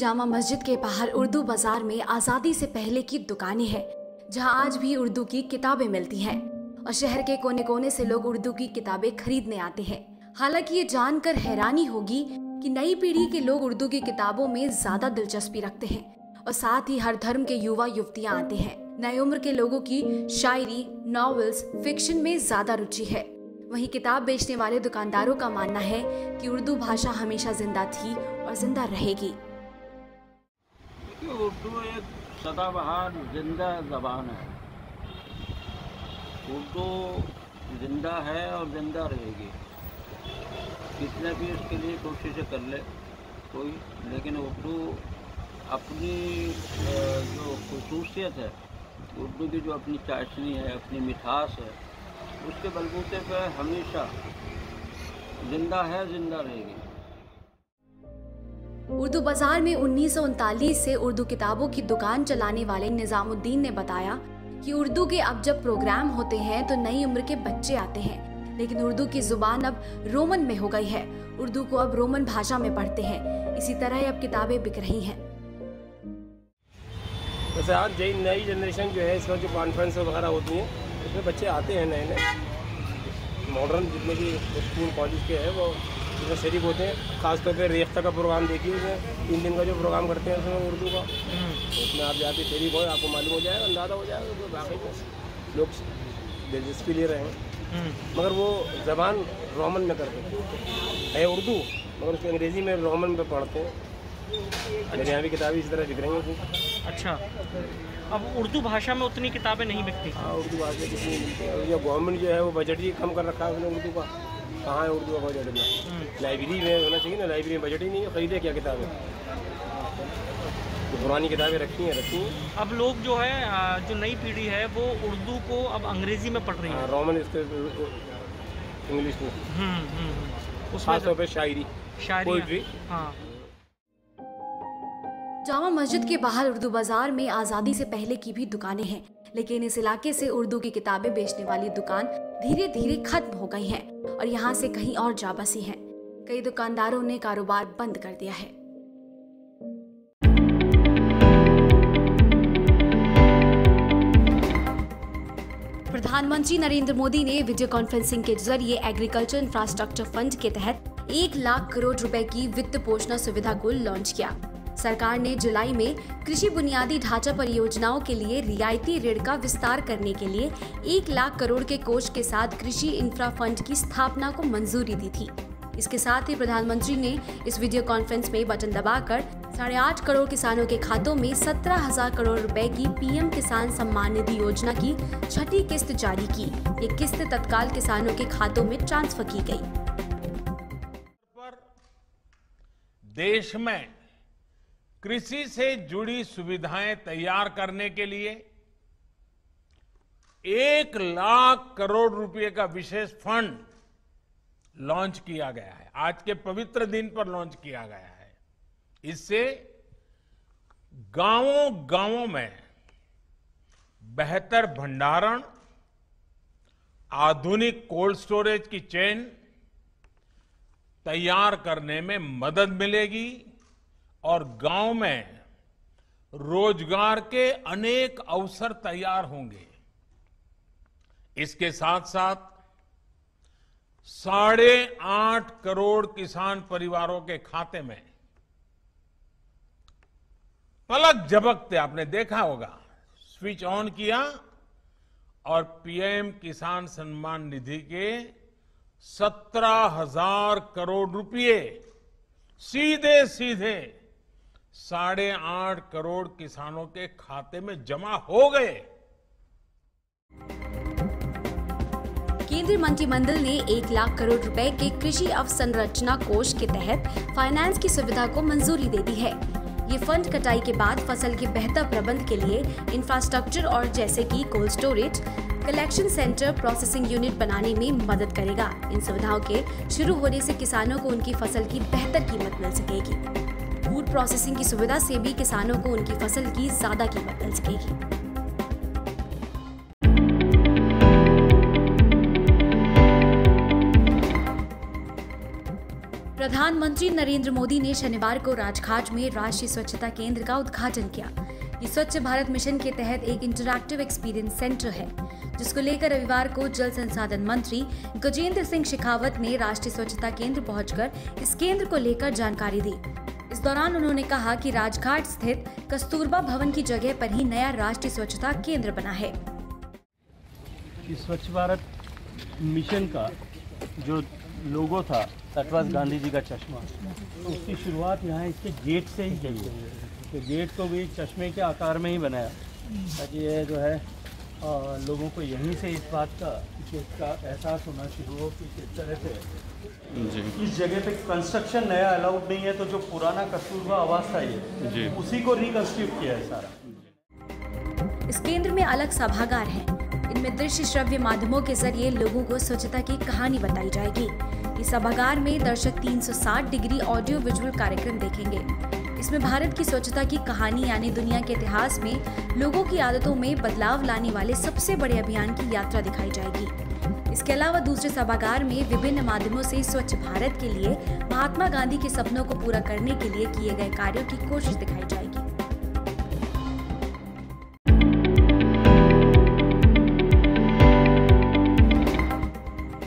जामा मस्जिद के बाहर उर्दू बाजार में आज़ादी से पहले की दुकानें हैं, जहां आज भी उर्दू की किताबें मिलती हैं और शहर के कोने कोने से लोग उर्दू की किताबें खरीदने आते हैं। हालांकि ये जानकर हैरानी होगी कि नई पीढ़ी के लोग उर्दू की किताबों में ज्यादा दिलचस्पी रखते हैं और साथ ही हर धर्म के युवा युवतियां आते हैं। नई उम्र के लोगों की शायरी, नॉवेल्स, फिक्शन में ज्यादा रुचि है। वहीं किताब बेचने वाले दुकानदारों का मानना है कि उर्दू भाषा हमेशा जिंदा थी और जिंदा रहेगी। उर्दू एक सदाबहार जिंदा ज़बान है। उर्दू जिंदा है और जिंदा रहेगी। कितने भी इसके लिए कोशिशें कर ले कोई, लेकिन उर्दू अपनी जो खुसूसियत है, उर्दू की जो अपनी चाशनी है, अपनी मिठास है, उसके बलबूते पर हमेशा जिंदा है, जिंदा रहेगी। उर्दू बाजार में 1939 से उर्दू किताबों की दुकान चलाने वाले निजामुद्दीन ने बताया कि उर्दू के अब जब प्रोग्राम होते हैं तो नई उम्र के बच्चे आते हैं, लेकिन उर्दू की जुबान अब रोमन में हो गई है। उर्दू को अब रोमन भाषा में पढ़ते हैं। इसी तरह अब किताबें बिक रही हैं। जैसे आज नई जनरेशन जो है, इस वक्त जो कॉन्फ्रेंस वगैरह होती हैं, उसमें बच्चे आते हैं नए नए मॉडर्न, जितने भी स्कूल कॉलेज के हैं वो इसमें शरीक होते हैं। खासतौर पे रेख्ता का प्रोग्राम देखिए, उसमें 3 दिन का जो प्रोग्राम करते हैं उसमें उर्दू का, उसमें आप जाके शरीक हो, आपको मालूम हो जाएगा, अंदाज़ा हो जाएगा। तो बाकी लोग दिलचस्पी ले रहे हैं, मगर वो ज़बान रोमन में करते है उर्दू, मगर उसको अंग्रेज़ी में रोमन में पढ़ते हैं। मेरे यहाँ भी किताबें इसी तरह बिक रही हैं। अच्छा, अब उर्दू भाषा में उतनी किताबें नहीं बिकती? हाँ, उर्दू भाषा कितनी मिलती है। या गवर्नमेंट जो है वो बजट ही कम कर रखा है उसने उर्दू का। कहाँ है उर्दू का बजट में? लाइब्रेरी में होना चाहिए ना, लाइब्रेरी में बजट ही नहीं है। खरीदे क्या किताबें? तो पुरानी किताबें रखी हैं। अब लोग जो है, जो नई पीढ़ी है, वो उर्दू को अब अंग्रेजी में पढ़ रही है। रोमन इसके इंग्लिश में, खास तौर पे शायरी, पोइट्री। हाँ। जामा मस्जिद के बाहर उर्दू बाजार में आज़ादी से पहले की भी दुकानें हैं, लेकिन इस इलाके से उर्दू की किताबें बेचने वाली दुकान धीरे धीरे खत्म हो गई हैं और यहाँ से कहीं और जा बसी हैं। कई दुकानदारों ने कारोबार बंद कर दिया है। प्रधानमंत्री नरेंद्र मोदी ने वीडियो कॉन्फ्रेंसिंग के जरिए एग्रीकल्चर इंफ्रास्ट्रक्चर फंड के तहत 1 लाख करोड़ रुपए की वित्त पोषण सुविधा को लॉन्च किया। सरकार ने जुलाई में कृषि बुनियादी ढांचा परियोजनाओं के लिए रियायती ऋण का विस्तार करने के लिए 1 लाख करोड़ के कोष के साथ कृषि इंफ्रा फंड की स्थापना को मंजूरी दी थी। इसके साथ ही प्रधानमंत्री ने इस वीडियो कॉन्फ्रेंस में बटन दबाकर 8.5 करोड़ किसानों के खातों में 17,000 करोड़ रुपए की पीएम किसान सम्मान निधि योजना की 6ठी किस्त जारी की। ये किस्त तत्काल किसानों के खातों में ट्रांसफर की गई। देश में कृषि से जुड़ी सुविधाएं तैयार करने के लिए 1 लाख करोड़ रुपए का विशेष फंड लॉन्च किया गया है। आज के पवित्र दिन पर लॉन्च किया गया है। इससे गांवों में बेहतर भंडारण, आधुनिक कोल्ड स्टोरेज की चेन तैयार करने में मदद मिलेगी और गांव में रोजगार के अनेक अवसर तैयार होंगे। इसके साथ साथ 8.5 करोड़ किसान परिवारों के खाते में पलक झपकते, आपने देखा होगा, स्विच ऑन किया और पीएम किसान सम्मान निधि के 17,000 करोड़ रुपए सीधे 8.5 करोड़ किसानों के खाते में जमा हो गए। केंद्रीय मंत्रिमंडल ने 1 लाख करोड़ रुपए के कृषि अवसंरचना कोष के तहत फाइनेंस की सुविधा को मंजूरी दे दी है। ये फंड कटाई के बाद फसल के बेहतर प्रबंध के लिए इंफ्रास्ट्रक्चर और जैसे कि cold storage, collection centre, processing unit बनाने में मदद करेगा। इन सुविधाओं के शुरू होने से किसानों को उनकी फसल की बेहतर कीमत मिल सकेगी। फूड प्रोसेसिंग की सुविधा से भी किसानों को उनकी फसल की ज्यादा कीमत मिल सकेगी। प्रधानमंत्री नरेंद्र मोदी ने शनिवार को राजघाट में राष्ट्रीय स्वच्छता केंद्र का उद्घाटन किया। ये स्वच्छ भारत मिशन के तहत एक इंटरैक्टिव एक्सपीरियंस सेंटर है, जिसको लेकर रविवार को जल संसाधन मंत्री गजेंद्र सिंह शेखावत ने राष्ट्रीय स्वच्छता केंद्र पहुंचकर इस केंद्र को लेकर जानकारी दी। इस दौरान उन्होंने कहा कि राजघाट स्थित कस्तूरबा भवन की जगह पर ही नया राष्ट्रीय स्वच्छता केंद्र बना है। स्वच्छ भारत मिशन का जो लोगो था, दैट वाज गांधी जी का चश्मा, तो उसकी शुरुआत यहाँ इसके गेट से ही की है। तो गेट को भी चश्मे के आकार में ही बनाया ताकि ये जो है लोगों को यहीं से इस बात का इसका एहसास होना शुरू हो कि किस तरह से इस जगह पे कंस्ट्रक्शन नया अलाउड नहीं है, तो जो पुराना कस्तूरबा आवास था ये उसी को रिकंस्ट्रक्ट किया है सारा। इस केंद्र में अलग सभागार हैं। इनमें दृश्य श्रव्य माध्यमों के जरिए लोगों को स्वच्छता की कहानी बताई जाएगी। इस सभागार में दर्शक 360 डिग्री ऑडियो विजुअल कार्यक्रम देखेंगे। इसमें भारत की स्वच्छता की कहानी यानी दुनिया के इतिहास में लोगों की आदतों में बदलाव लाने वाले सबसे बड़े अभियान की यात्रा दिखाई जाएगी। इसके अलावा दूसरे सभागार में विभिन्न माध्यमों से स्वच्छ भारत के लिए महात्मा गांधी के सपनों को पूरा करने के लिए किए गए कार्यों की कोशिश दिखाई जाएगी।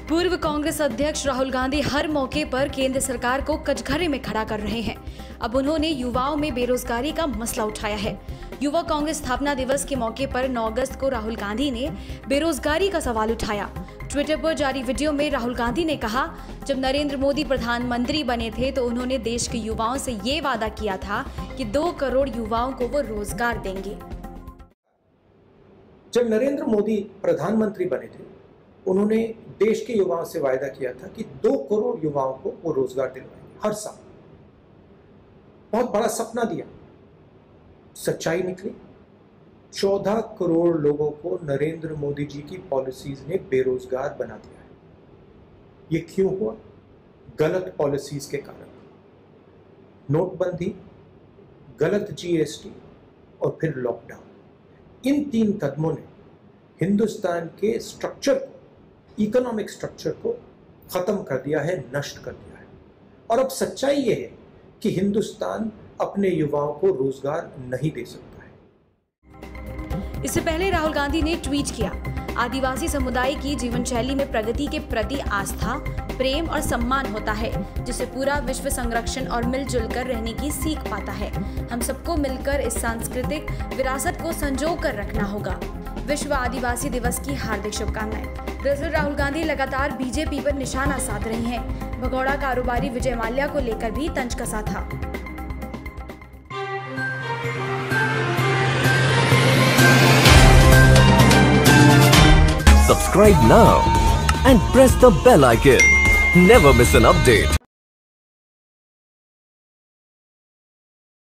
पूर्व कांग्रेस अध्यक्ष राहुल गांधी हर मौके पर केंद्र सरकार को कचघरे में खड़ा कर रहे हैं। अब उन्होंने युवाओं में बेरोजगारी का मसला उठाया है। युवा कांग्रेस स्थापना दिवस के मौके पर 9 अगस्त को राहुल गांधी ने बेरोजगारी का सवाल उठाया। ट्विटर पर जारी वीडियो में राहुल गांधी ने कहा, जब नरेंद्र मोदी प्रधानमंत्री बने थे तो उन्होंने देश के युवाओं से ये वादा किया था कि 2 करोड़ युवाओं को वो रोजगार देंगे। जब नरेंद्र मोदी प्रधानमंत्री बने थे, उन्होंने देश के युवाओं से वायदा किया था कि 2 करोड़ युवाओं को वो रोजगार दिलवाएंगे हर साल। बहुत बड़ा सपना दिया, सच्चाई निकली। 14 करोड़ लोगों को नरेंद्र मोदी जी की पॉलिसीज ने बेरोजगार बना दिया है। ये क्यों हुआ? गलत पॉलिसीज के कारण। नोटबंदी, गलत जीएसटी और फिर लॉकडाउन। इन 3 कदमों ने हिंदुस्तान के स्ट्रक्चर को, इकोनॉमिक स्ट्रक्चर को खत्म कर दिया है, नष्ट कर दिया है। और अब सच्चाई ये है कि हिंदुस्तान अपने युवाओं को रोजगार नहीं दे सकता है। इससे पहले राहुल गांधी ने ट्वीट किया, आदिवासी समुदाय की जीवन शैली में प्रगति के प्रति आस्था, प्रेम और सम्मान होता है, जिसे पूरा विश्व संरक्षण और मिलजुल कर रहने की सीख पाता है। हम सबको मिलकर इस सांस्कृतिक विरासत को संजो कर रखना होगा। विश्व आदिवासी दिवस की हार्दिक शुभकामनाएं। दरअसल राहुल गांधी लगातार बीजेपी पर निशाना साध रहे हैं। भगोड़ा कारोबारी विजय माल्या को लेकर भी तंज कसा था। Subscribe now and press the bell icon. Never miss an update.